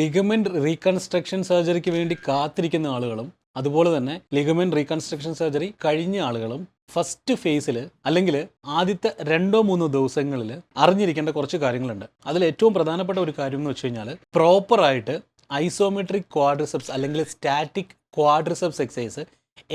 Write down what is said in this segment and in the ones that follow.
Ligament reconstruction സർജറിക്ക് വേണ്ടി കാത്തിരിക്കുന്ന ആളുകളും അതുപോലെ തന്നെ ലിഗമെന്റ് റീകൺസ്ട്രക്ഷൻ സർജറി കഴിഞ്ഞ ആളുകളും ഫസ്റ്റ് ഫേസിൽ അല്ലെങ്കിൽ ആദ്യത്തെ 2-3 ദിവസങ്ങളിൽ അറിഞ്ഞിരിക്കേണ്ട കുറച്ച് കാര്യങ്ങളുണ്ട്. അതിൽ ഏറ്റവും പ്രധാനപ്പെട്ട ഒരു കാര്യം എന്ന് വെച്ച് കഴിഞ്ഞാൽ പ്രോപ്പറായിട്ട് ഐസോമെട്രിക് ക്വാഡ്രിസെപ്സ് അല്ലെങ്കിൽ സ്റ്റാറ്റിക് ക്വാഡ്രിസെപ്സ് എക്സസൈസ്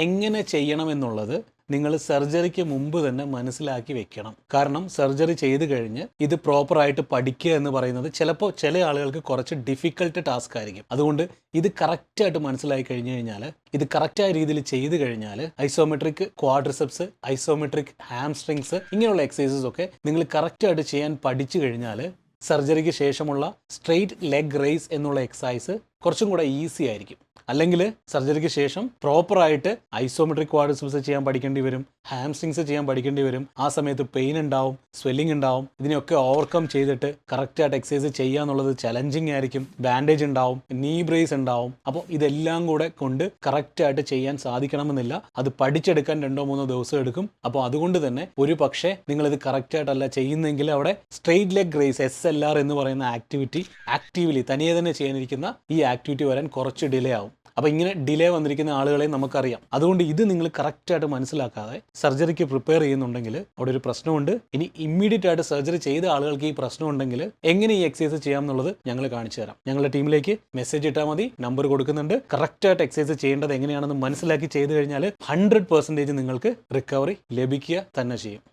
എങ്ങനെ ചെയ്യണമെന്നുള്ളത് നിങ്ങൾ സർജറിക്ക് മുമ്പ് തന്നെ മനസ്സിലാക്കി വെക്കണം. കാരണം സർജറി ചെയ്ത് കഴിഞ്ഞ് ഇത് പ്രോപ്പറായിട്ട് പഠിക്കുക എന്ന് പറയുന്നത് ചിലപ്പോൾ ചില ആളുകൾക്ക് കുറച്ച് ഡിഫിക്കൽട്ട് ടാസ്ക് ആയിരിക്കും. അതുകൊണ്ട് ഇത് കറക്റ്റായിട്ട് മനസ്സിലാക്കി കഴിഞ്ഞു കഴിഞ്ഞാൽ, ഇത് കറക്റ്റായ രീതിയിൽ ചെയ്ത് കഴിഞ്ഞാൽ ഐസോമെട്രിക് ക്വാഡ്രിസെപ്സ്, ഐസോമെട്രിക് ഹാംസ്ട്രിങ്സ് ഇങ്ങനെയുള്ള എക്സസൈസസ് ഒക്കെ നിങ്ങൾ കറക്റ്റായിട്ട് ചെയ്യാൻ പഠിച്ചു കഴിഞ്ഞാൽ സർജറിക്ക് ശേഷമുള്ള സ്ട്രെയിറ്റ് ലെഗ് റേസ് എന്നുള്ള എക്സസൈസ് കുറച്ചും കൂടെ ഈസി ആയിരിക്കും. അല്ലെങ്കിൽ സർജറിക്ക് ശേഷം പ്രോപ്പറായിട്ട് ഐസോമെട്രിക് ക്വാഡ്രിസെപ്സ് ചെയ്യാൻ പഠിക്കേണ്ടി വരും, ഹാംസ്ട്രിങ്സ് ചെയ്യാൻ പഠിക്കേണ്ടി വരും. ആ സമയത്ത് പെയിൻ ഉണ്ടാവും, സ്വെല്ലിംഗ് ഉണ്ടാവും. ഇതിനെയൊക്കെ ഓവർകം ചെയ്തിട്ട് കറക്റ്റായിട്ട് എക്സസൈസ് ചെയ്യുക എന്നുള്ളത് ചലഞ്ചിങ് ആയിരിക്കും. ബാൻഡേജ് ഉണ്ടാവും, നീ ബ്രേസ് ഉണ്ടാവും. അപ്പോൾ ഇതെല്ലാം കൂടെ കൊണ്ട് കറക്റ്റായിട്ട് ചെയ്യാൻ സാധിക്കണമെന്നില്ല. അത് പഠിച്ചെടുക്കാൻ 2-3 ദിവസം എടുക്കും. അപ്പോൾ അതുകൊണ്ട് തന്നെ ഒരു പക്ഷേ നിങ്ങളിത് കറക്റ്റായിട്ടല്ല ചെയ്യുന്നെങ്കിൽ അവിടെ സ്ട്രെയിറ്റ് ലെഗ് റേസ് SLR എന്ന് പറയുന്ന ആക്ടിവിറ്റി ആക്റ്റീവ്ലി തനിയെ തന്നെ ചെയ്യാനിരിക്കുന്ന ഈ ആക്ടിവിറ്റി വരാൻ കുറച്ച് ഡിലേ ആവും. അപ്പോൾ ഇങ്ങനെ ഡിലേ വന്നിരിക്കുന്ന ആളുകളെ നമുക്കറിയാം. അതുകൊണ്ട് ഇത് നിങ്ങൾ കറക്റ്റായിട്ട് മനസ്സിലാക്കാതെ സർജറിക്ക് പ്രിപ്പയർ ചെയ്യുന്നുണ്ടെങ്കിൽ അവിടെ ഒരു പ്രശ്നമുണ്ട്. ഇനി ഇമ്മീഡിയറ്റ് ആയിട്ട് സർജറി ചെയ്ത ആളുകൾക്ക് ഈ പ്രശ്നം ഉണ്ടെങ്കിൽ എങ്ങനെ ഈ എക്സസൈസ് ചെയ്യാം എന്നുള്ളത് ഞങ്ങൾ കാണിച്ചു തരാം. ഞങ്ങളുടെ ടീമിലേക്ക് മെസ്സേജ് ഇട്ടാൽ മതി, നമ്പർ കൊടുക്കുന്നുണ്ട്. കറക്റ്റായിട്ട് എക്സസൈസ് ചെയ്യേണ്ടത് എങ്ങനെയാണെന്ന് മനസ്സിലാക്കി ചെയ്ത് കഴിഞ്ഞാൽ 100% നിങ്ങൾക്ക് റിക്കവറി ലഭിക്കുക തന്നെ ചെയ്യും.